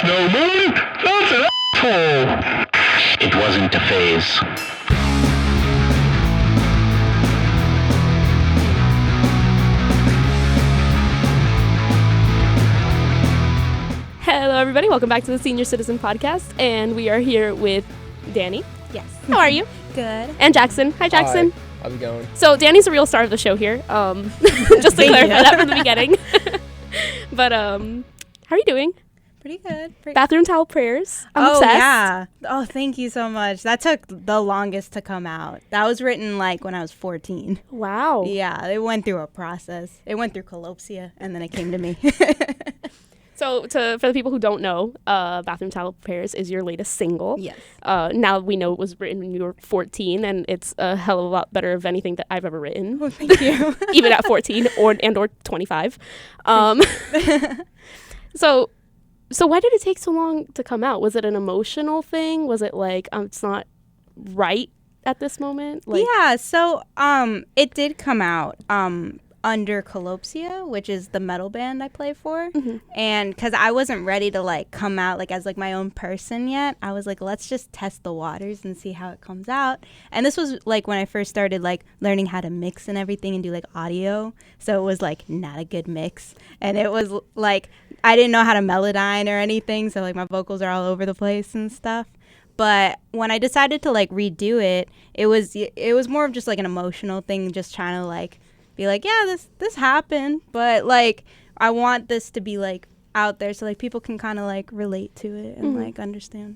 no money, that's an asshole. It wasn't a phase. Hello, everybody. Welcome back to the Senior Citizen Podcast, and we are here with Dani. Yes. How are you? Good. And Jackson. Hi, Jackson. Hi. How's it going? So Dani's the real star of the show here. Just to clarify that from the beginning. But how are you doing? Pretty good. Bathroom towel prayers. I'm obsessed. Yeah. Oh, thank you so much. That took the longest to come out. That was written like when I was 14. Wow. Yeah, it went through a process. It went through Kalopsia, and then it came to me. So for the people who don't know, Bathroom Towel Prayers is your latest single. Yes. Now we know it was written when you were 14, and it's a hell of a lot better of anything that I've ever written. Oh, thank you. Even at 14 or 25. So why did it take so long to come out? Was it an emotional thing? Was it like it's not right at this moment? Yeah, so it did come out under Kalopsia, which is the metal band I play for. Mm-hmm. And because I wasn't ready to like come out like as like my own person yet, I was like, let's just test the waters and see how it comes out. And this was like when I first started like learning how to mix and everything and do like audio, so it was like not a good mix, and it was like I didn't know how to melodyne or anything, so like my vocals are all over the place and stuff. But when I decided to like redo it, it was more of just like an emotional thing, just trying to like be like, yeah, this happened, but like I want this to be like out there so like people can kind of like relate to it and like understand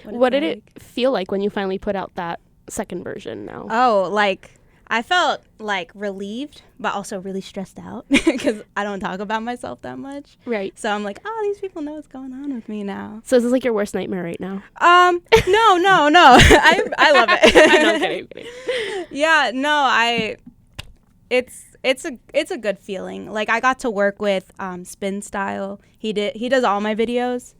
what did it feel like when you finally put out that second version now? Oh, like I felt like relieved but also really stressed out because I don't talk about myself that much, Right. so I'm like, oh, these people know what's going on with me now. So this is like your worst nightmare right now? No I love it. I know, I'm kidding. Yeah, no, it's a good feeling. Like I got to work with Spin Style. He does all my videos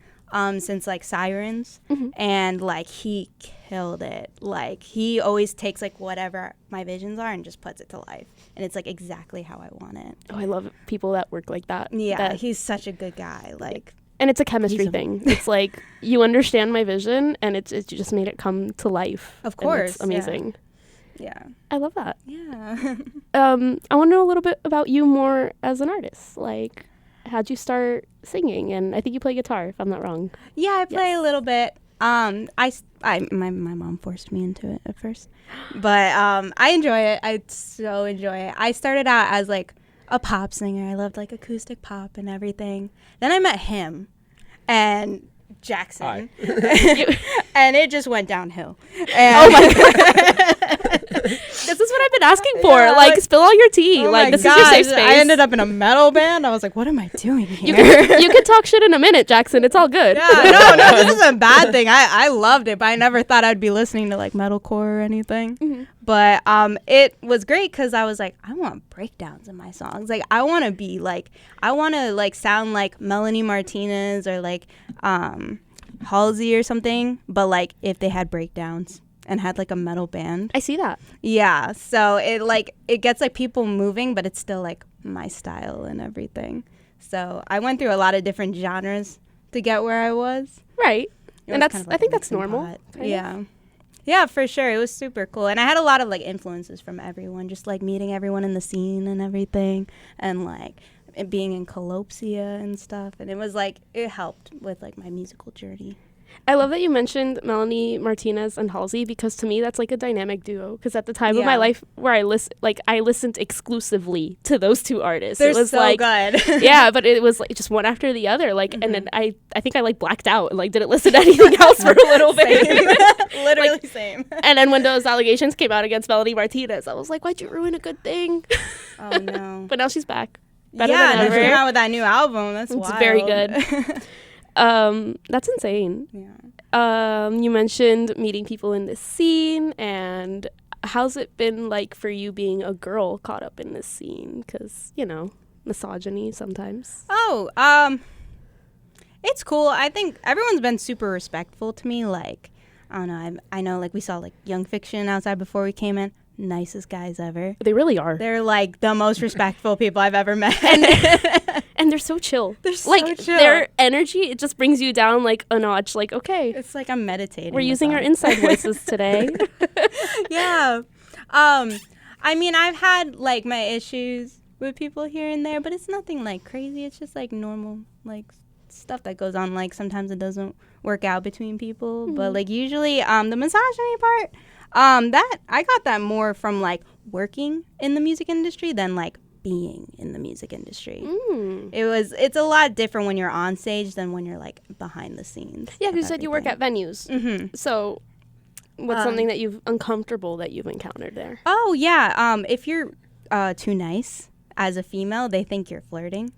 since like Sirens, and like he killed it. Like he always takes like whatever my visions are and just puts it to life, and it's like exactly how I want it. Oh, I love people that work like that. Yeah, he's such a good guy. Like, and it's a chemistry thing. It's like you understand my vision, and it just made it come to life. Of course, it's amazing. Yeah. I love that. Yeah. I want to know a little bit about you more as an artist. Like, how'd you start singing? And I think you play guitar, if I'm not wrong. Yeah, I play a little bit. My mom forced me into it at first, but I enjoy it. I so enjoy it. I started out as like a pop singer. I loved like acoustic pop and everything. Then I met him and Jackson, and it just went downhill. And oh my god! This is what I've been asking for. Yeah, like, spill all your tea. Oh like, this gosh, is your safe space. I ended up in a metal band. I was like, what am I doing here? You can talk shit in a minute, Jackson. It's all good. Yeah, no, this isn't a bad thing. I loved it, but I never thought I'd be listening to like metalcore or anything. Mm-hmm. But it was great because I was like, I want breakdowns in my songs. Like, I want to like sound like Melanie Martinez or like Halsey or something, but like if they had breakdowns and had like a metal band. I see that. Yeah, so it gets like people moving, but it's still like my style and everything. So I went through a lot of different genres to get where I was. Right. And that's, kind of like I think that's normal. Yeah. Yeah, for sure. It was super cool. And I had a lot of like influences from everyone, just like meeting everyone in the scene and everything, and like it being in Kalopsia and stuff. And it was like, it helped with like my musical journey. I love that you mentioned Melanie Martinez and Halsey, because to me that's like a dynamic duo. Because at the time of my life where I listened exclusively to those two artists. They're it was so like, good. Yeah, but it was like just one after the other. Like, and then I think I like blacked out and like didn't listen to anything else for a little bit. Literally like, same. And then when those allegations came out against Melanie Martinez, I was like, why'd you ruin a good thing? Oh no. But now she's back. Better yeah, than and ever. she came out with that new album. That's It's wild. very good. That's insane. Yeah. You mentioned meeting people in this scene, and how's it been like for you being a girl caught up in this scene? Because, you know, misogyny sometimes. Oh, it's cool. I think everyone's been super respectful to me. Like, I don't know. I know, like, we saw, like, Young Fiction outside before we came in. Nicest guys ever. They really are. They're, like, the most respectful people I've ever met. And And they're so chill. They're so like, chill. Their energy, it just brings you down like a notch. Like, okay, It's like I'm meditating. we're using our inside voices today. Yeah. I mean, I've had like my issues with people here and there, but it's nothing like crazy. It's just like normal like stuff that goes on. Like sometimes it doesn't work out between people, but like usually the misogyny part, that I got that more from like working in the music industry than like being in the music industry. It's a lot different when you're on stage than when you're like behind the scenes. Yeah, because you said you work at venues. Mm-hmm. So what's something that you've uncomfortable that you've encountered there? Oh yeah, if you're too nice as a female, they think you're flirting,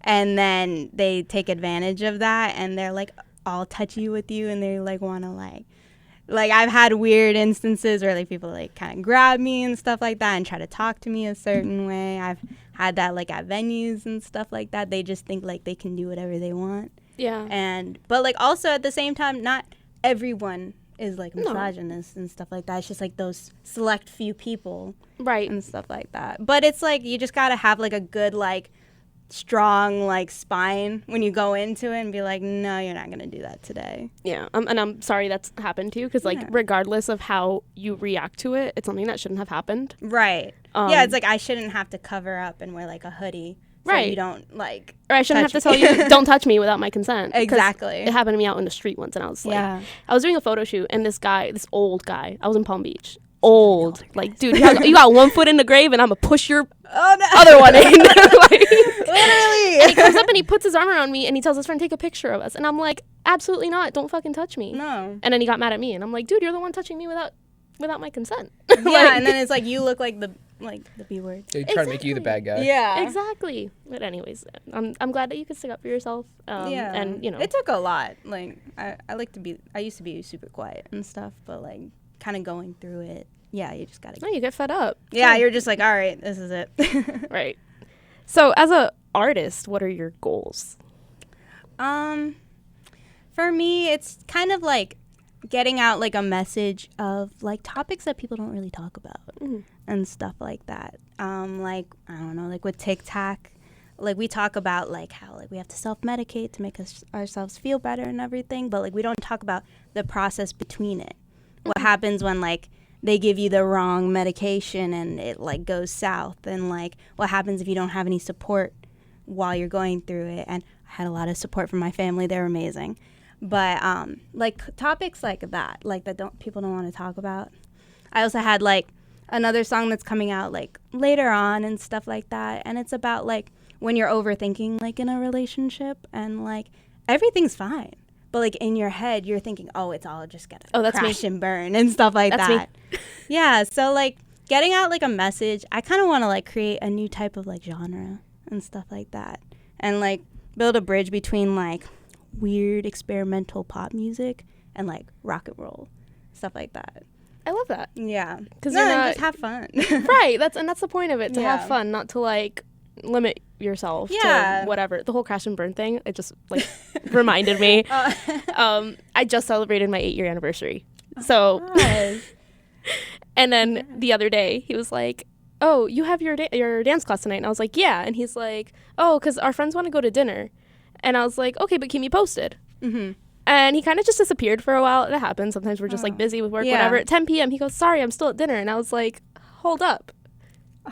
and then they take advantage of that, and they're like all touchy with you, and they like want to like I've had weird instances where like people like kind of grab me and stuff like that and try to talk to me a certain way. I've had that like at venues and stuff like that. They just think like they can do whatever they want. Yeah. But like also at the same time, not everyone is like misogynist and stuff like that. It's just like those select few people, Right. and stuff like that. But it's like you just gotta have like a good like strong like spine when you go into it and be like, no, you're not gonna do that today. Yeah. And I'm sorry that's happened to you because like regardless of how you react to it, it's something that shouldn't have happened. Right. Yeah, it's like I shouldn't have to cover up and wear like a hoodie. So Right. you don't like. Or I shouldn't have to touch tell me. you, don't touch me without my consent. 'Cause Exactly. It happened to me out in the street once, and I was like, Yeah. I was doing a photo shoot, and this old guy, I was in Palm Beach. Old. Like, dude, you got one foot in the grave, and I'm going to push your other one in. Like, Literally. and he comes up and he puts his arm around me, and he tells his friend, take a picture of us. And I'm like, absolutely not. Don't fucking touch me. No. And then he got mad at me, and I'm like, dude, you're the one touching me without my consent. Yeah, and then it's like you look like the B word. They try to make you the bad guy. Yeah. Exactly. But anyways, I'm glad that you could stick up for yourself. Yeah. And, you know. It took a lot. Like, I used to be super quiet and stuff, but, like, kind of going through it, yeah, you just got to. No, you get fed up. Yeah, you're just like, all right, this is it. Right. So, as a artist, what are your goals? For me, it's kind of like getting out, like, a message of, like, topics that people don't really talk about and stuff like that. Like, I don't know, like with TikTok, like we talk about like how like we have to self-medicate to make ourselves feel better and everything, but like we don't talk about the process between it. What happens when like they give you the wrong medication and it like goes south, and like what happens if you don't have any support while you're going through it. And I had a lot of support from my family. They're amazing. But like topics like that, like that people don't want to talk about. I also had like another song that's coming out like later on and stuff like that, and it's about like when you're overthinking like in a relationship and like everything's fine, but like in your head you're thinking, oh, it's all just gonna crash and burn and stuff like that. Yeah, so like getting out like a message, I kind of want to like create a new type of like genre and stuff like that, and like build a bridge between like weird experimental pop music and like rock and roll, stuff like that. I love that. Yeah, because just have fun. Right. That's the point of it, to Yeah. have fun, not to like limit yourself to whatever. The whole crash and burn thing, it just like reminded me. I just celebrated my 8-year anniversary. So, and then the other day he was like, "Oh, you have your dance class tonight?" And I was like, "Yeah." And he's like, "Oh, because our friends want to go to dinner." And I was like, "Okay, but keep me posted." And he kind of just disappeared for a while. That happens. Sometimes we're just like busy with work, whatever. At 10 p.m. he goes, "Sorry, I'm still at dinner." And I was like, "Hold up.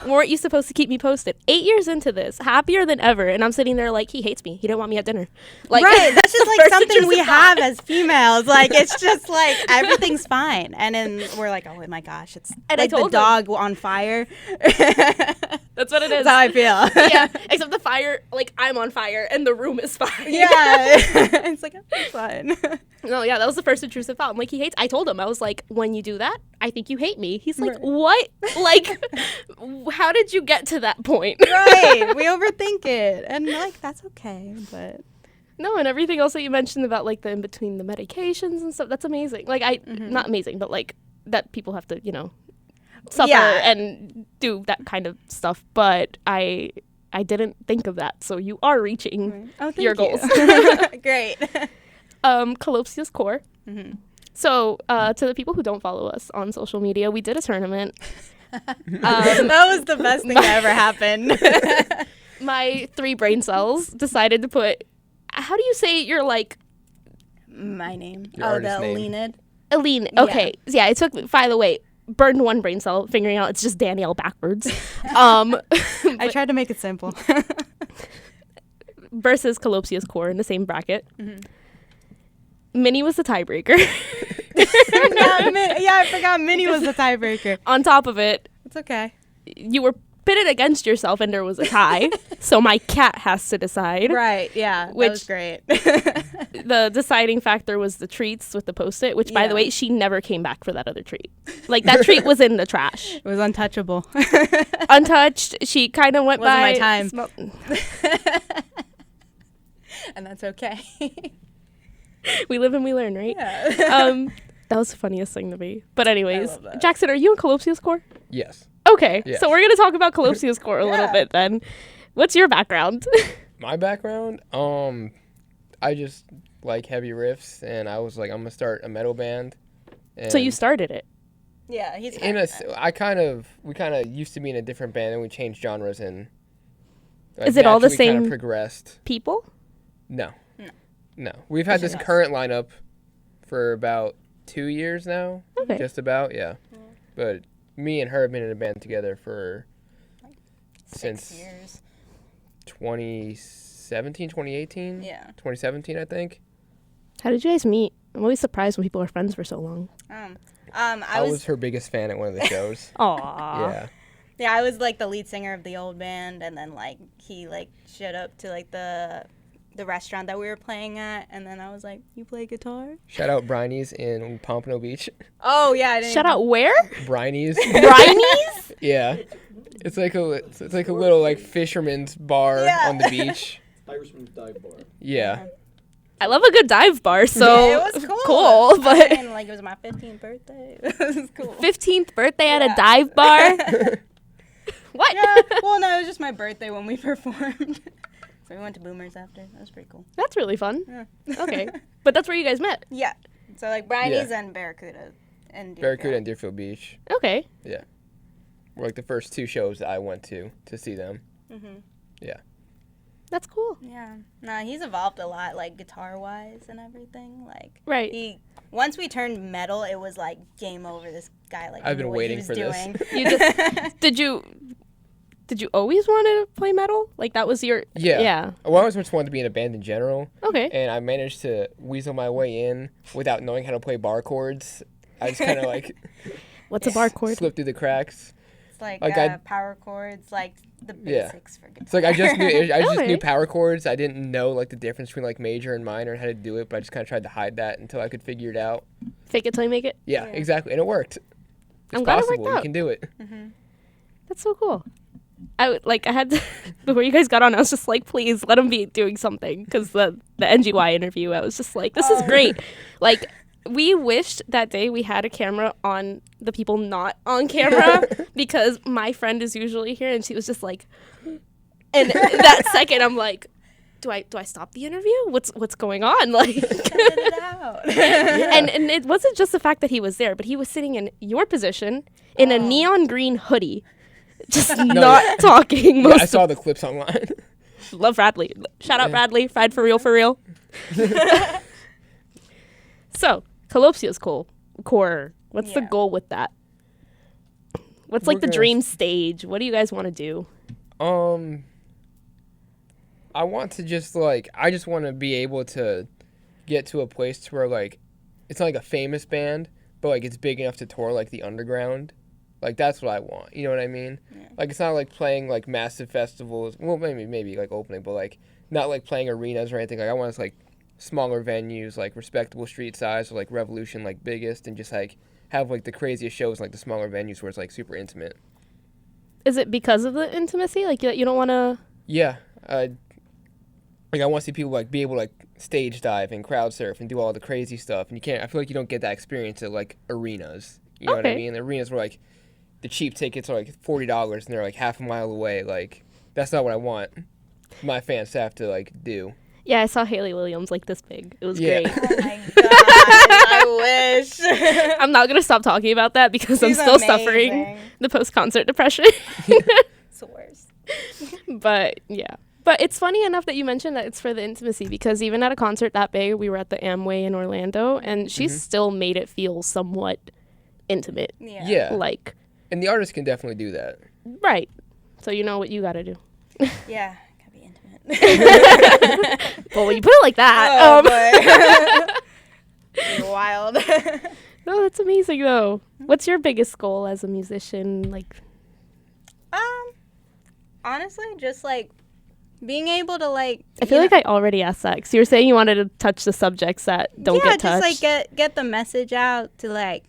Weren't you supposed to keep me posted?" 8 years into this, happier than ever. And I'm sitting there like, he hates me. He didn't want me at dinner. Like, right. That's just like something we have as females. Like, it's just like everything's fine. And then we're like, oh my gosh, it's and like I told the dog on fire. That's what it is. That's how I feel. Yeah. Except the fire, like I'm on fire and the room is fine. Yeah. It's like, it's fine. No, yeah, that was the first intrusive thought. I'm like, he hates. I told him, I was like, when you do that, I think you hate me. He's like, what? Like, how did you get to that point? Right. We overthink it. And like, that's okay. But no, and everything else that you mentioned about like the in between the medications and stuff, that's amazing. Like not amazing, but like that people have to, you know, suffer and do that kind of stuff. But I didn't think of that. So you are reaching your goals. Great. Kalopsia's core. So to the people who don't follow us on social media, we did a tournament. That was the best thing that ever happened. my 3 brain cells decided to put, how do you say your, like... My name. Your the Elleinad. Elleinad. Okay. Yeah, it took, by the way, burned 1 brain cell, figuring out it's just Danielle backwards. I tried to make it simple. Versus Kalopsia's core in the same bracket. Mm-hmm. Minnie was the tiebreaker. I forgot Minnie was the tiebreaker. On top of it, it's okay. You were pitted against yourself and there was a tie. So my cat has to decide. Right, yeah. That was great. The deciding factor was the treats with the Post-it, which, by the way, she never came back for that other treat. Like, that treat was in the trash. It was untouchable. Untouched. She kind of went by. Wasn't my time. And that's okay. We live and we learn, right? Yeah. That was the funniest thing to me. But anyways, Jackson, are you in Kalopsia's core? Yes. Okay, yes. So we're going to talk about Kalopsia's core a little bit then. What's your background? My background? I just like heavy riffs, and I was like, I'm going to start a metal band. So you started it? Yeah, he's we kind of used to be in a different band, and we changed genres, and like, is it all the same kind of progressed. People? No. We've had this current lineup for about 2 years now. Okay. Just about, yeah. But me and her have been in a band together for since 6 years. 2017, 2018? Yeah. 2017, I think. How did you guys meet? I'm always surprised when people are friends for so long. I was her biggest fan at one of the shows. Aww. Yeah. Yeah, I was like the lead singer of the old band, and then like he like showed up to like the restaurant that we were playing at, and then I was like, "You play guitar?" Shout out Briney's in Pompano Beach. Oh yeah, I didn't Shout out where? Briney's. Briney's? Yeah. It's like a little like fisherman's bar on the beach. Irishman's dive bar. Yeah. I love a good dive bar, so it was cool, but and like it was my 15th birthday. It was cool. 15th birthday at a dive bar? What? Yeah. Well, no, it was just my birthday when we performed. So we went to Boomers after. That was pretty cool. That's really fun. Yeah. Okay. But that's where you guys met? Yeah. So like Briney's and Barracuda and Deerfield. Barracuda and Deerfield Beach. Okay. Yeah. Were like the first 2 shows that I went to see them. Mm-hmm. Yeah. That's cool. Yeah. Nah, he's evolved a lot, like guitar-wise and everything. Like, right. Once we turned metal, it was like game over. This guy, like, I've been waiting for doing. this. You just did you always want to play metal? Like that was your Yeah. Well, I always just wanted to be in a band in general. Okay. And I managed to weasel my way in without knowing how to play bar chords. I just kind of like What's a bar chord? Slipped through the cracks. It's like power chords, like the basics for guitar. It's like I just knew power chords. I didn't know like the difference between like major and minor and how to do it, but I just kind of tried to hide that until I could figure it out. Fake it till you make it? Yeah, exactly. And it worked. I'm glad possible. It worked out. You can do it. Mm-hmm. That's so cool. I had to, before you guys got on, I was just like, please let him be doing something, because the NGY interview, I was just like, this is great. Like, we wished that day we had a camera on the people not on camera, because my friend is usually here, and she was just like, and that second I'm like, do I stop the interview? What's going on? Like, cut it out. and it wasn't just the fact that he was there, but he was sitting in your position in a neon green hoodie. Just not talking. I saw the clips online. Love Bradley. Shout out Bradley. Fried for real. So, Kalopsia's core. What's the goal with that? What's like the dream stage? What do you guys want to do? I want to just I just want to be able to get to a place where like it's not like a famous band, but like it's big enough to tour like the underground. Like, that's what I want. You know what I mean? Yeah. Like, it's not like playing, like, massive festivals. Well, maybe like, opening, but, like, not, like, playing arenas or anything. Like, I want like, smaller venues, like, respectable street size or, like, Revolution, like, biggest. And just, like, have, like, the craziest shows in, like, the smaller venues where it's, like, super intimate. Is it because of the intimacy? Like, you don't want to... Yeah. Like, I want to see people, like, be able to, like, stage dive and crowd surf and do all the crazy stuff. And I feel like you don't get that experience at, like, arenas. You know what I mean? The arenas were, like... The cheap tickets are like $40 and they're like half a mile away. Like, that's not what I want my fans to have to like do. Yeah, I saw Hayley Williams like this big. It was great. Oh my god, I wish. I'm not gonna stop talking about that because I'm still suffering the post-concert depression. It's the worst. But yeah. But it's funny enough that you mentioned that it's for the intimacy, because even at a concert that big, we were at the Amway in Orlando, and she still made it feel somewhat intimate. Yeah. Like. And the artist can definitely do that. Right. So you know what you got to do. Yeah. Gotta be intimate. Well, when you put it like that. You're wild. No, that's amazing, though. What's your biggest goal as a musician? Like. Honestly, just, like, being able to, like... I feel like I already asked that, because you were saying you wanted to touch the subjects that don't get touched. Yeah, just, like, get the message out to, like,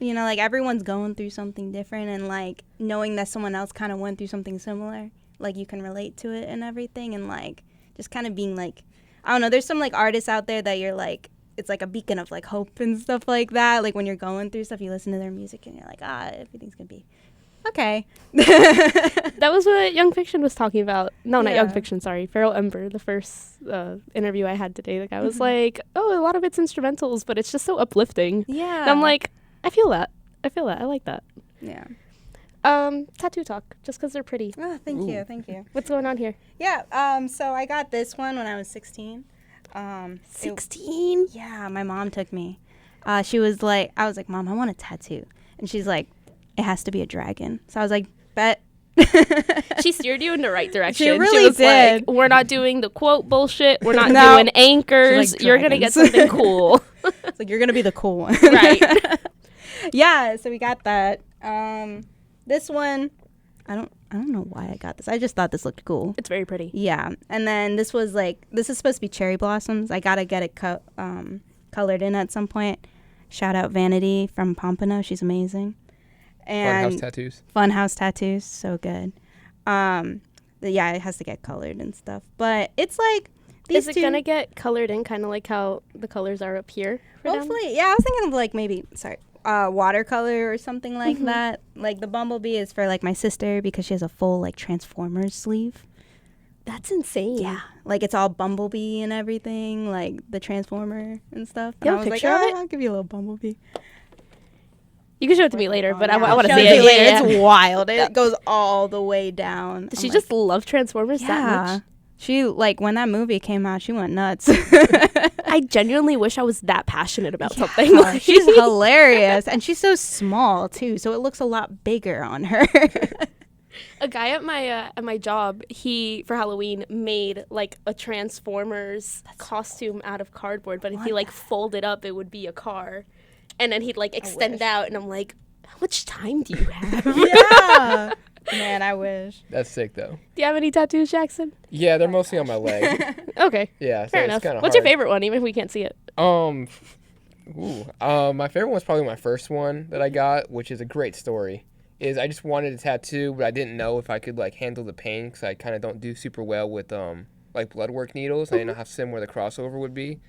you know, like, everyone's going through something different, and, like, knowing that someone else kind of went through something similar, like, you can relate to it and everything, and, like, just kind of being, like... I don't know, there's some, like, artists out there that you're, like... It's, like, a beacon of, like, hope and stuff like that. Like, when you're going through stuff, you listen to their music, and you're like, everything's gonna be... Okay. That was what Young Fiction was talking about. No, not Young Fiction, sorry. Feral Ember, the first interview I had today. The guy was like, a lot of it's instrumentals, but it's just so uplifting. Yeah. And I'm like, I feel that. I like that. Yeah. Tattoo talk, just because they're pretty. Oh, thank you. What's going on here? Yeah, so I got this one when I was 16. 16? Yeah, my mom took me. She was like, I was like, Mom, I want a tattoo. And she's like, it has to be a dragon. So I was like, bet. She steered you in the right direction. She really was did. Like, we're not doing the quote bullshit. We're not doing anchors. Like, you're going to get something cool. It's like, you're going to be the cool one. Right. Yeah, so we got that. This one, I don't know why I got this. I just thought this looked cool. It's very pretty. Yeah. And then this was like, this is supposed to be cherry blossoms. I got to get it colored in at some point. Shout out Vanity from Pompano. She's amazing. And Funhouse tattoos, so good. Yeah, it has to get colored and stuff. But it's like these Is it gonna get colored in, kind of like how the colors are up here? Hopefully, yeah. I was thinking of like maybe watercolor or something like that. Like the bumblebee is for like my sister because she has a full like Transformers sleeve. That's insane. Yeah, like it's all bumblebee and everything, like the Transformer and stuff. You and have I a was picture like, of it? I'll give you a little bumblebee. You can show it to me later, but I want to Show see it it. later. It's wild. It goes all the way down. Does she just love Transformers that much? She, like, when that movie came out, she went nuts. I genuinely wish I was that passionate about something. Like, she's hilarious. And she's so small, too, so it looks a lot bigger on her. A guy at my job, he, for Halloween, made, like, a Transformers costume out of cardboard, but if he, like, folded up, it would be a car. And then he'd, like, extend out, and I'm like, how much time do you have? Yeah. Man, I wish. That's sick, though. Do you have any tattoos, Jackson? Yeah, they're mostly on my leg. Okay. Yeah, so fair it's enough. kind of What's your favorite one, even if we can't see it? My favorite one's probably my first one that I got, which is a great story. Is I just wanted a tattoo, but I didn't know if I could, like, handle the pain, because I kind of don't do super well with, like, blood work needles. I didn't know how similar the crossover would be.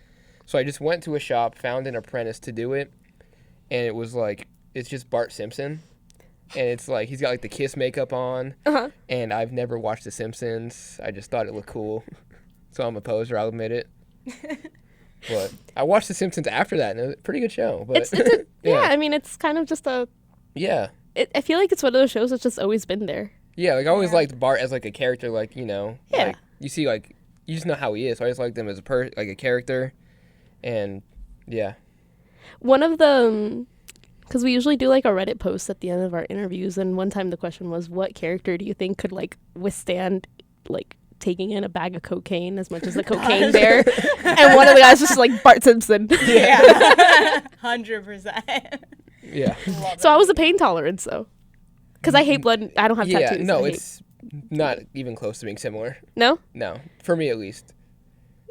So I just went to a shop, found an apprentice to do it, and it was, like, it's just Bart Simpson. And it's, like, he's got, like, the Kiss makeup on, and I've never watched The Simpsons. I just thought it looked cool. So I'm a poser, I'll admit it. But I watched The Simpsons after that, and it was a pretty good show. But yeah, I mean, it's kind of just a... Yeah. I feel like it's one of those shows that's just always been there. Yeah, like, I always liked Bart as, like, a character, like, you know. Yeah. Like, you see, like, you just know how he is. So I just liked him as a character. And, yeah. One of the... Because we usually do, like, a Reddit post at the end of our interviews, and one time the question was, what character do you think could, like, withstand, like, taking in a bag of cocaine as much as a cocaine bear? And one of the guys was just like, Bart Simpson. Yeah. 100%. Yeah. So I was a pain tolerance, though. Because I hate blood. I don't have tattoos. Yeah, no, it's not even close to being similar. No? No, for me at least.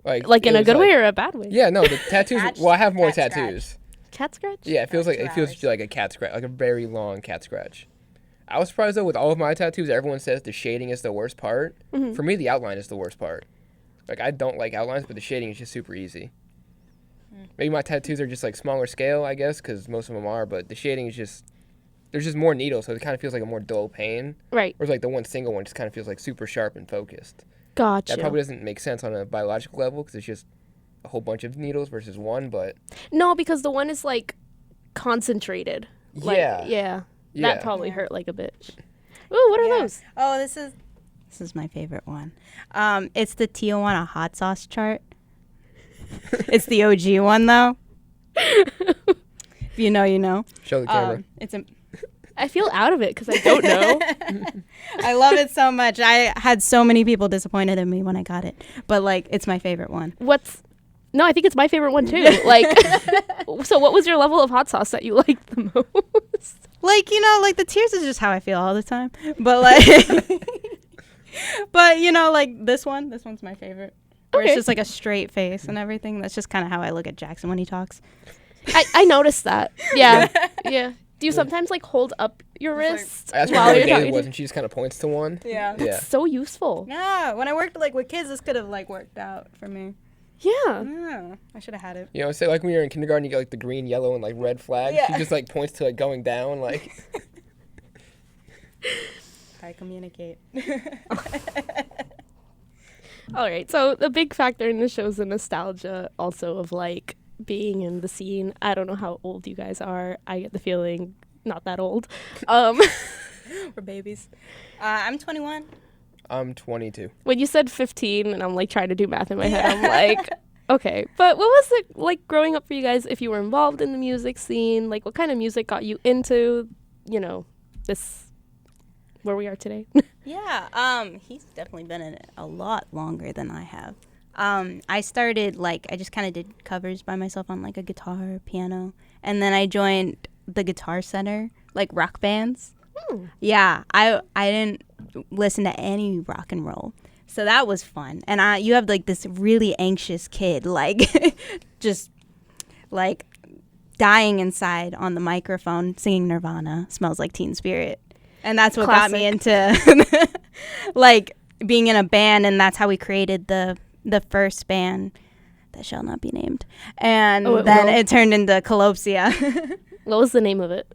Like in a good way or a bad way? Yeah, no, the tattoos, well, I have more tattoos. Cat scratch? Yeah, it feels like a cat scratch, like a very long cat scratch. I was surprised though with all of my tattoos, everyone says the shading is the worst part. Mm-hmm. For me, the outline is the worst part. Like I don't like outlines, but the shading is just super easy. Maybe my tattoos are just like smaller scale, I guess, because most of them are. But the shading is just there's just more needles, so it kind of feels like a more dull pain. Right. Whereas like the one single one just kind of feels like super sharp and focused. Gotcha. That probably doesn't make sense on a biological level because it's just a whole bunch of needles versus one, but... No, because the one is, like, concentrated. Like, yeah. That probably hurt, like, a bitch. Ooh, what are those? Oh, this is... This is my favorite one. It's the Tijuana hot sauce chart. It's the OG one, though. If you know, you know. Show the camera. I feel out of it because I don't know. I love it so much. I had so many people disappointed in me when I got it. But, like, it's my favorite one. No, I think it's my favorite one, too. Like, so what was your level of hot sauce that you liked the most? Like, you know, like, the tears is just how I feel all the time. But, like, but, you know, like, this one's my favorite. Where it's just, like, a straight face and everything. That's just kind of how I look at Jackson when he talks. I noticed that. Yeah. Yeah. Do you sometimes, like, hold up your wrist while you're talking? And she just kind of points to one. Yeah. That's so useful. Yeah. When I worked, like, with kids, this could have, like, worked out for me. Yeah. Yeah. I should have had it. You know, say, like, when you're in kindergarten, you get, like, the green, yellow, and, like, red flag. Yeah. She just, like, points to, like, going down, like. I communicate. All right. So the big factor in the show is the nostalgia also of, like, being in the scene. I don't know how old you guys are. I get the feeling not that old. We're babies. I'm 21. I'm 22. When you said 15 and I'm like trying to do math in my head, I'm like, okay. But what was it like growing up for you guys if you were involved in the music scene? Like what kind of music got you into, you know, this where we are today? Yeah. He's definitely been in it a lot longer than I have. I started, like, I just kind of did covers by myself on, like, a guitar, piano. And then I joined the Guitar Center, like, rock bands. Yeah, I didn't listen to any rock and roll. So that was fun. And you have, like, this really anxious kid, like, just, like, dying inside on the microphone, singing Nirvana, Smells Like Teen Spirit. And that's what got me into, like, being in a band. And that's how we created the first band that shall not be named. And then it turned into Kalopsia. What was the name of it?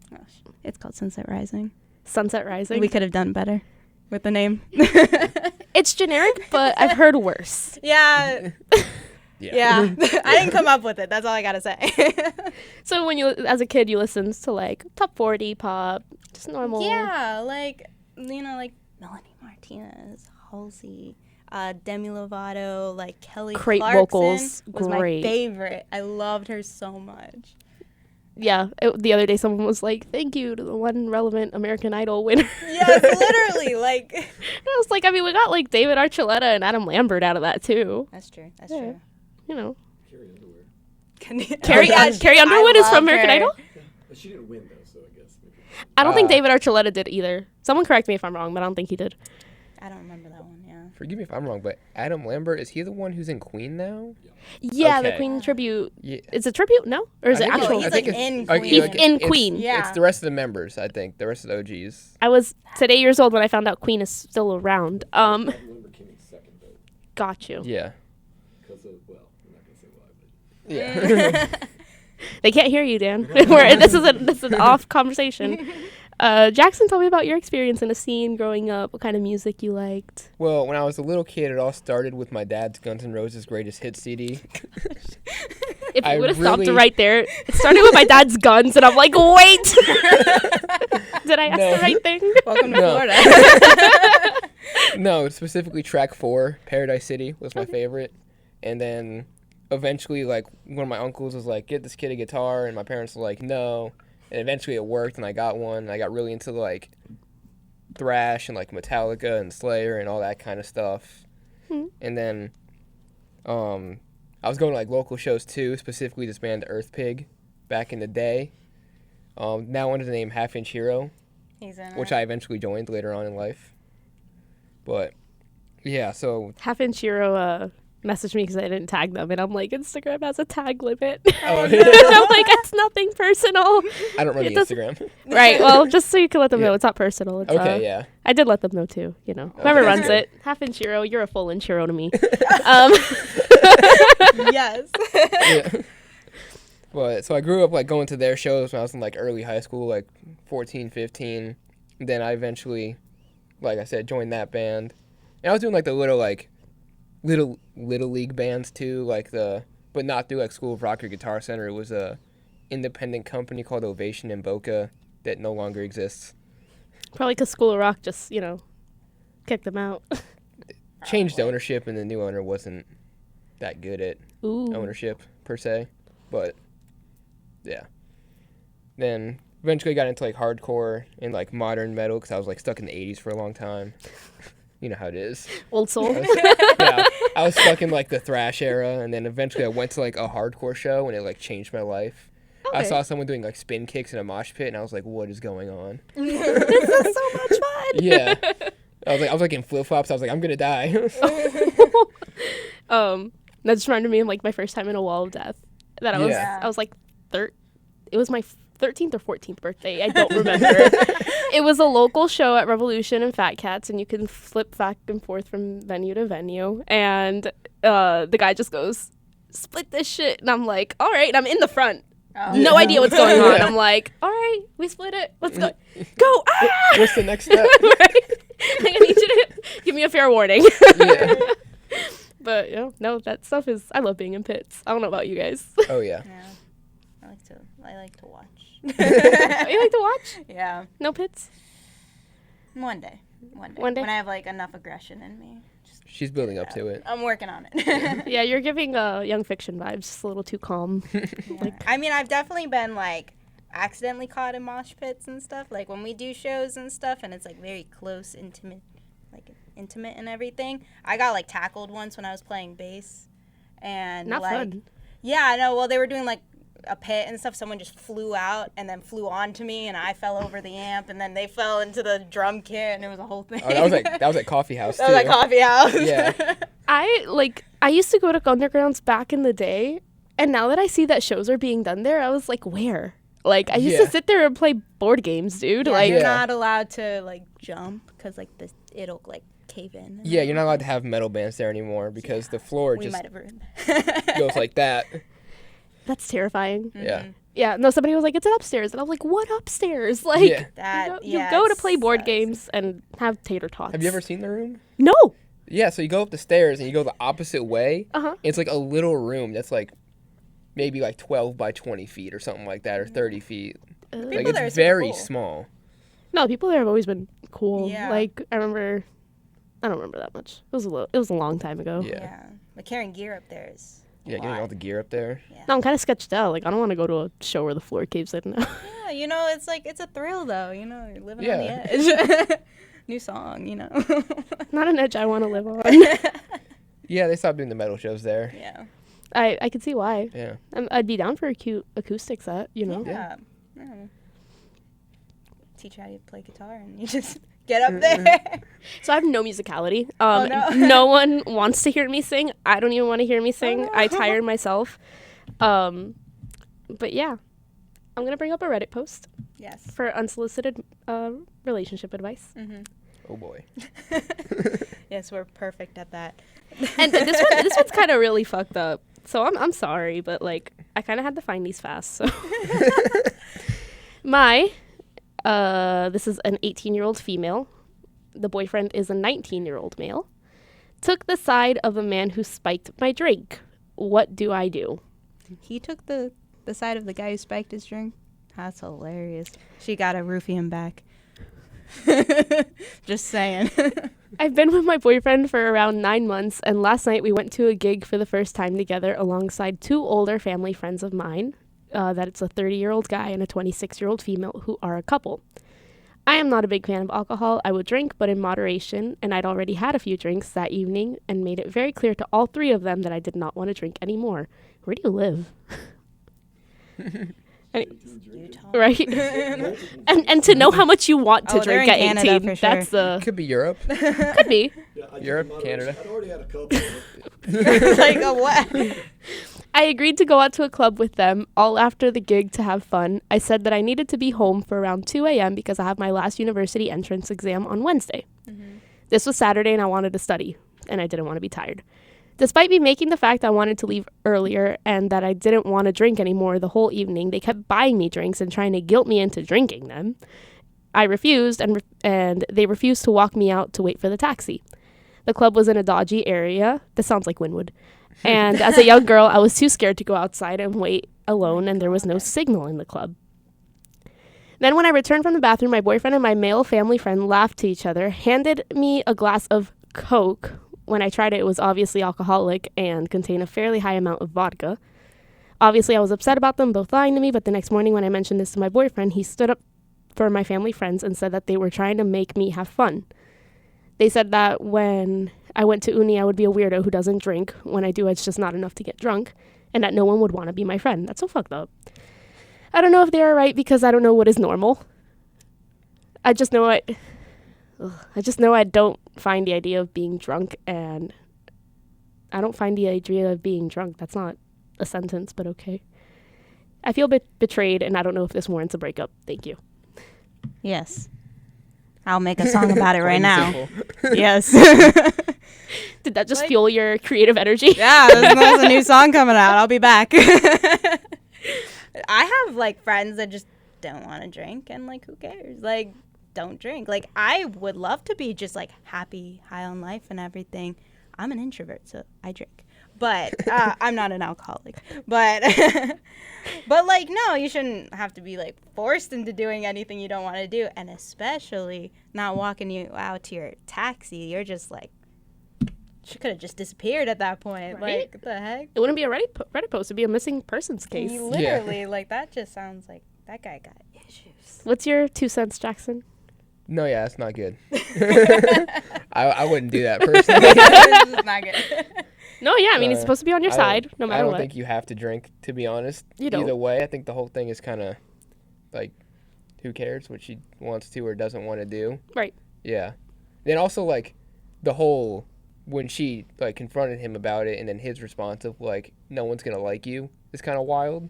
It's called Sunset Rising. Sunset Rising? We could have done better with the name. It's generic, but I've heard worse. Yeah. Yeah. I didn't come up with it. That's all I got to say. So when you, as a kid, you listened to, like, top 40 pop, just normal. Yeah, like, you know, like Melanie Martinez, Halsey, Demi Lovato, like Kelly Great Clarkson vocals. was Great. my favorite. I loved her so much. Yeah, the other day someone was like, thank you to the one relevant American Idol winner. Yes, literally, like. I was like, I mean, we got, like, David Archuleta and Adam Lambert out of that, too. That's true. That's true. You know. Carrie Underwood. Carrie Underwood is from American Idol? But she didn't win, though, so I guess maybe. I don't think David Archuleta did either. Someone correct me if I'm wrong, but I don't think he did. I don't remember that one, yeah. Forgive me if I'm wrong, but Adam Lambert, is he the one who's in Queen now? Yeah, Okay. the Queen tribute. Yeah. It's a tribute, no? Or is it I think actual? he's I think like it's- in okay, Queen. He's like, in it's- Queen. Yeah. It's the rest of the members, I think. The rest of the OGs. I was today years old when I found out Queen is still around. Adam Lambert came in second, though, Got you. Yeah. because of, well, I'm not going to say why, but. Yeah. They can't hear you, Dan. This is an off conversation. Jackson, tell me about your experience in a scene growing up. What kind of music you liked? Well, when I was a little kid, it all started with my dad's Guns N' Roses Greatest Hits CD. If I you would have stopped really- right there, it started with my dad's guns, and I'm like, wait, did I ask No. the right thing? Welcome to No. Florida. No, specifically track 4, Paradise City, was my favorite. And then eventually, like, one of my uncles was like, get this kid a guitar, and my parents were like, no. And eventually it worked, and I got one. And I got really into, like, thrash and, like, Metallica and Slayer and all that kind of stuff. And then I was going to, like, local shows, too, specifically this band, Earth Pig, back in the day. Now under the name Half Inch Hero, He's in which it. I eventually joined later on in life. But, yeah, so... Half Inch Hero messaged me because I didn't tag them, and I'm like, Instagram has a tag limit. Oh, And I'm like, it's nothing personal. I don't run It the doesn't- Instagram. Right, well, just so you can let them know Yeah. it's not personal. It's, Okay, yeah. I did let them know, too, you know. Whoever Okay. runs it. Half Inch Hero, you're a full inch hero to me. Yes. Yeah. But so I grew up like going to their shows when I was in like early high school, like 14, 15. Then I eventually, like I said, joined that band. And I was doing like the little league bands too, but not through like School of Rock or Guitar Center. It was a independent company called Ovation in Boca that no longer exists. Probably because School of Rock just, you know, Kicked them out. Changed ownership, and the new owner wasn't that good at ownership per se, but yeah. Then eventually got into like hardcore and like modern metal because I was like stuck in the 80s for a long time. You know how it is. Old soul. I was stuck in like the thrash era, and then eventually I went to like a hardcore show, and it like changed my life. Okay. I saw someone doing like spin kicks in a mosh pit, and I was like, "What is going on?" This is so much fun. Yeah, I was like in flip flops. I was like, "I'm gonna die." That just reminded me of like my first time in a wall of death. That I was like it was my 13th or 14th birthday. I don't remember. It was a local show at Revolution and Fat Cats, and you can flip back and forth from venue to venue. And the guy just goes, "Split this shit," and I'm like, "All right." And I'm in the front. Oh. No idea what's going on. I'm like, "All right, we split it. Let's go. Go!" Ah! What's the next step? Right? Like, I need you to give me a fair warning. Yeah. But no, that stuff is. I love being in pits. I don't know about you guys. Oh yeah. I like to watch. You like to watch? Yeah. No pits? One day. When I have like enough aggression in me. She's building up to it. I'm working on it. Yeah, you're giving Young Fiction vibes. Just a little too calm. Yeah. I mean, I've definitely been like accidentally caught in mosh pits and stuff. Like when we do shows and stuff, and it's like very close, intimate and everything. I got like tackled once when I was playing bass, and not like, fun. Yeah, I know. Well, they were doing like a pit and stuff. Someone just flew out and then flew onto me, and I fell over the amp, and then they fell into the drum kit, and it was a whole thing. Oh, that was at Coffee House too. That was at Coffee House. Yeah. I used to go to Undergrounds back in the day, and now that I see that shows are being done there, I was like, where? Like, I used to sit there and play board games, dude. Yeah, like, you're not allowed to like jump because like it'll like cave in. Yeah, you're not allowed to have metal bands there anymore because the floor we just might have ruined that. goes like that. That's terrifying. Mm-hmm. Yeah. Yeah, no, somebody was like, "It's upstairs." And I was like, "What upstairs?" Like, you go to play board games and have tater tots. Have you ever seen the room? No. Yeah, so you go up the stairs and you go the opposite way. Uh-huh. It's like a little room that's like maybe like 12 by 20 feet or something like that, or 30 feet. Like it's very small. No, people there have always been cool. Yeah. Like I don't remember that much. It was a long time ago. Yeah. But carrying gear up there is getting all the gear up there. Yeah. No, I'm kind of sketched out. Like I don't want to go to a show where the floor caves in now. Yeah, it's like it's a thrill though. You're living on the edge. New song, Not an edge I want to live on. Yeah, they stopped doing the metal shows there. Yeah. I could see why. Yeah. I'd be down for a cute acoustic set, Yeah. Teach you how to play guitar and you just get up there. So I have no musicality. No. No one wants to hear me sing. I don't even want to hear me sing. Oh, no. I tire myself. But yeah, I'm going to bring up a Reddit post. Yes. For unsolicited relationship advice. Mm-hmm. Oh boy. Yes, we're perfect at that. And this one's kind of really fucked up. So I'm sorry, but like I kind of had to find these fast. So this is an 18-year-old female. The boyfriend is a 19-year-old male. Took the side of a man who spiked my drink. What do I do? He took the side of the guy who spiked his drink. That's hilarious. She got to roofie him back. Just saying. I've been with my boyfriend for around 9 months, and last night we went to a gig for the first time together alongside 2 older family friends of mine. That it's a 30-year-old guy and a 26-year-old female who are a couple. I am not a big fan of alcohol. I would drink, but in moderation, and I'd already had a few drinks that evening and made it very clear to all 3 of them that I did not want to drink anymore. Where do you live? Utah. Right? and to know how much you want to drink at 18, Canada for sure. that's the... Could be Europe. Could be. Yeah, Europe, Canada. I'd already had a couple. Like a what? I agreed to go out to a club with them all after the gig to have fun. I said that I needed to be home for around 2 a.m. because I have my last university entrance exam on Wednesday. Mm-hmm. This was Saturday and I wanted to study, and I didn't want to be tired. Despite me making the fact I wanted to leave earlier and that I didn't want to drink anymore the whole evening, they kept buying me drinks and trying to guilt me into drinking them. I refused, and they refused to walk me out to wait for the taxi. The club was in a dodgy area. This sounds like Wynwood. And as a young girl, I was too scared to go outside and wait alone, and there was no signal in the club. Then when I returned from the bathroom, my boyfriend and my male family friend laughed to each other, handed me a glass of Coke. When I tried it, it was obviously alcoholic and contained a fairly high amount of vodka. Obviously, I was upset about them both lying to me, but the next morning when I mentioned this to my boyfriend, he stood up for my family friends and said that they were trying to make me have fun. They said that when I went to uni, I would be a weirdo who doesn't drink. When I do, it's just not enough to get drunk, and that no one would want to be my friend. That's so fucked up. I don't know if they are right because I don't know what is normal. I just know I don't find the idea of being drunk, and I don't find the idea of being drunk. That's not a sentence, but okay. I feel betrayed, and I don't know if this warrants a breakup. Thank you. Yes. I'll make a song about it right now. Yes. Did that just fuel your creative energy? Yeah, there's a new song coming out. I'll be back. I have, like, friends that just don't want to drink, and, like, who cares? Like, don't drink. Like, I would love to be just, like, happy, high on life and everything. I'm an introvert, so I drink. But I'm not an alcoholic. But, but, like, no, you shouldn't have to be, like, forced into doing anything you don't want to do. And especially not walking you out to your taxi. You're just, like, she could have just disappeared at that point. Right? Like, what the heck? It wouldn't be a Reddit post. It'd be a missing persons case. Literally, like, that just sounds like that guy got issues. What's your 2 cents, Jackson? No, yeah, it's not good. I wouldn't do that personally. This is not good. No, yeah, I mean, he's supposed to be on your side, no matter what. I don't think you have to drink, to be honest. You don't. Either way, I think the whole thing is kind of, like, who cares what she wants to or doesn't want to do. Right. Yeah. Then also, like, the whole, when she, like, confronted him about it and then his response of, like, no one's going to like you is kind of wild.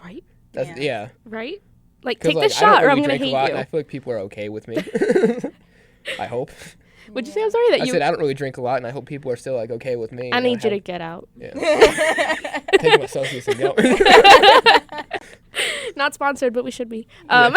Right. That's, yeah. Right? Like, take like, this shot or I'm going to drink hate a lot, you. And I feel like people are okay with me. I hope. Would you say? I'm sorry I said I don't really drink a lot, and I hope people are still, like, okay with me. I need you to get out. Yeah. Take my Celsius and go. Not sponsored, but we should be. Yeah,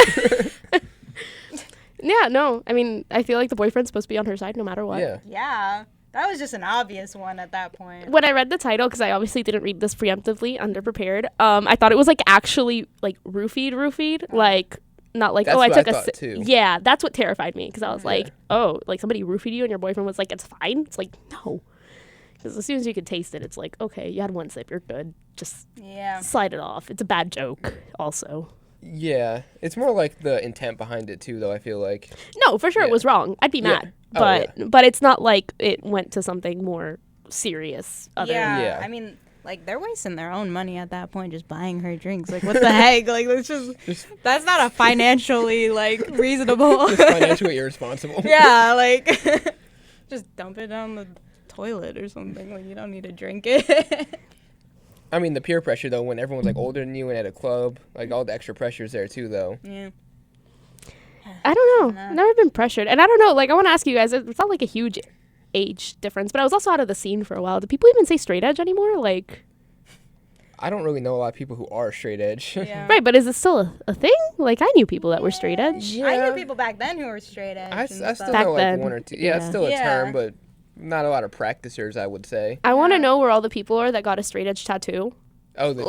no. I mean, I feel like the boyfriend's supposed to be on her side no matter what. Yeah. Yeah. That was just an obvious one at that point. When I read the title, because I obviously didn't read this preemptively, underprepared, I thought it was, like, actually, like, roofied. Like, not like, that's I took a too. Yeah, that's what terrified me, because I was like, oh, like, somebody roofied you and your boyfriend was like, it's fine? It's like, no. Because as soon as you can taste it, it's like, okay, you had one sip, you're good. Just slide it off. It's a bad joke, also. Yeah. It's more like the intent behind it, too, though, I feel like. No, for sure it was wrong. I'd be mad. But it's not like it went to something more serious. Yeah. I mean, like, they're wasting their own money at that point just buying her drinks. Like, what the heck? Like, that's that's not a financially, like, reasonable. Just financially irresponsible. Yeah, like, just dump it down the toilet or something. Like, you don't need to drink it. I mean, the peer pressure, though, when everyone's, like, older than you and at a club, like, all the extra pressure's there, too, though. Yeah. I don't know. Never been pressured. And I don't know, like, I want to ask you guys, it's not like a huge age difference, but I was also out of the scene for a while. Do people even say straight edge anymore? Like, I don't really know a lot of people who are straight edge. Yeah. Right, but is it still a thing? Like, I knew people that were straight edge. Yeah. I knew people back then who were straight edge. I still Back know, like, then. 1 or 2. Yeah, it's Yeah. still a term, but not a lot of practicers, I would say. I want to know where all the people are that got a straight edge tattoo. Oh, the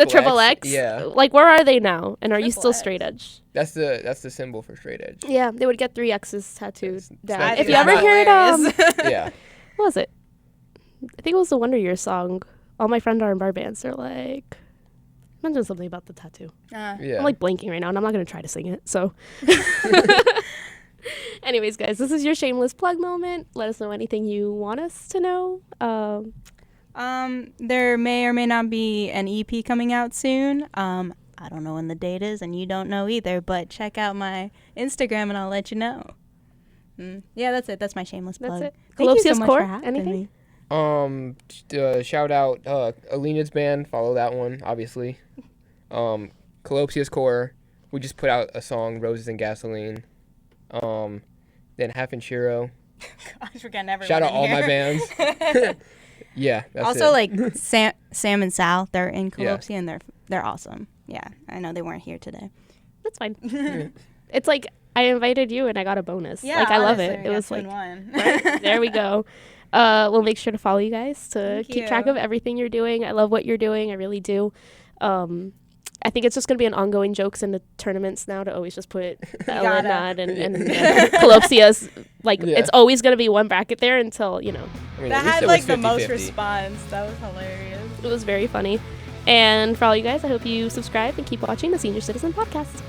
triple X. Yeah. Like, where are they now? And are you Triple still X. straight edge? That's the symbol for straight edge. Yeah, they would get 3 X's tattooed down. not- If you it's ever not heard, Yeah. what was it? I think it was the Wonder Years song. All my friends are in bar bands. They're like, mention something about the tattoo. Yeah. I'm like blanking right now, and I'm not going to try to sing it. So, anyways, guys, this is your shameless plug moment. Let us know anything you want us to know. There may or may not be an EP coming out soon. I don't know when the date is, and you don't know either, but check out my Instagram and I'll let you know. Yeah, that's it. That's my shameless plug. That's it. Thank you so Kalopsia's much Core? for having Anything? me. Shout out Elleinad's band. Follow that one, obviously. Kalopsia's Core. We just put out a song, Roses and Gasoline. Then Half and Shiro. Gosh, we're getting everyone Shout out in all here. my bands. Yeah, that's also, it. like Sam and Sal, they're in Kalopsia and they're awesome. Yeah, I know they weren't here today. That's fine. It's like I invited you and I got a bonus. Yeah, like I love honestly, it. It was like one. right, there we go. We'll make sure to follow you guys to Thank keep track you. of everything you're doing. I love what you're doing. I really do. I think it's just going to be an ongoing jokes in the tournaments now to always just put Elleinad and Kalopsia's, like, it's always going to be one bracket there until, you know. I mean, that had, like, the most response. That was hilarious. It was very funny. And for all you guys, I hope you subscribe and keep watching the Senior Citizen Podcast.